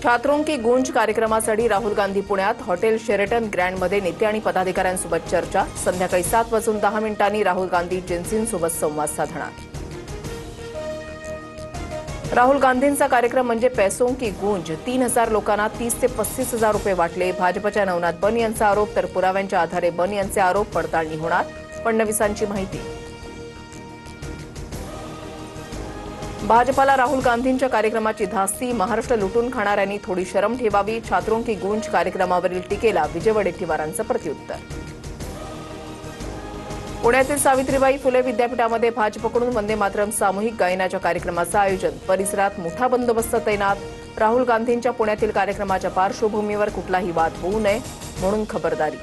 छात्रों की गूंज कार्यक्रमासाठी राहुल गांधी पुण्यात हॉटेल शेरेटन ग्रँडमध्ये नेते आणि पदाधिकाऱ्यांसोबत चर्चा। संध्याकाळी 7:10 राहुल गांधी जेन्सींसोबत संवाद साधणार। राहुल गांधींचा कार्यक्रम म्हणजे पैसों की गूंज। 3,000 लोकांना 30 ते 35,000 रुपये वाटले। भाजपच्या नवनाथ बन यांचा आरोप, तर पुराव्यांच्या आधारे बन यांचे आरोप पडताळणी होणार। फडणवीसांची माहिती। भाजपाला राहुल गांधींच्या कार्यक्रमाची धास्ती। महाराष्ट्र लुटून खाणाऱ्यांनी थोडी शरम ठेवावी। छात्रों की गूंज कार्यक्रमावरील टीकेला विजय वडेट्टीवारांचं प्रत्युत्तर। पुण्यातील सावित्रीबाई फुले विद्यापीठामध्ये भाजपकडून वंदे मातरम सामूहिक गायनाच्या कार्यक्रमाचं आयोजन। परिसरात मोठा बंदोबस्त तैनात। राहुल गांधींच्या पुण्यातील कार्यक्रमाच्या पार्श्वभूमीवर कुठलाही वाद होऊ नये म्हणून खबरदारी।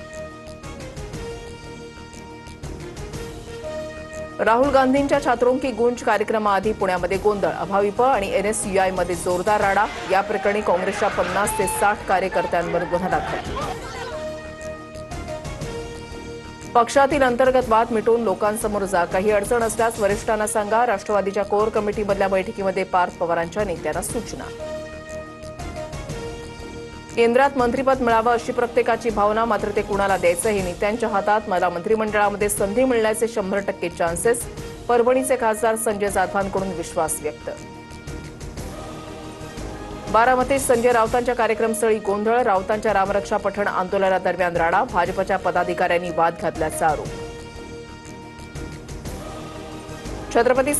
राहुल गांधींच्या छात्रों की गूंज कार्यक्रमाआधी पुण्यामध्ये गोंधळ। अभाविप आणि एनएसयूआयमध्ये जोरदार राडा। या प्रकरणी काँग्रेसच्या 50 ते 60 कार्यकर्त्यांवर गुन्हा दाखल। पक्षातील अंतर्गत वाद मिटवून लोकांसमोर जा। काही अडचण असल्यास वरिष्ठांना सांगा। राष्ट्रवादीच्या कोर कमिटीमधल्या बैठकीमध्ये पार्थ पवारांच्या नेत्यांना सूचना। केंद्रात मंत्रिपद मिळावं अशी प्रत्येकाची भावना, मात्र ते कुणाला द्यायचं हे नेत्यांच्या हातात। मला मंत्रिमंडळामध्ये संधी मिळण्याचे 100% चान्सेस। परभणीचे खासदार संजय जाधवांकडून विश्वास व्यक्त। बारामतीत संजय राऊतांच्या कार्यक्रमस्थळी गोंधळ। राऊतांच्या रामरक्षा पठण आंदोलनादरम्यान राडा। भाजपच्या पदाधिकाऱ्यांनी वाद घातल्याचा आरोप। छत्रपती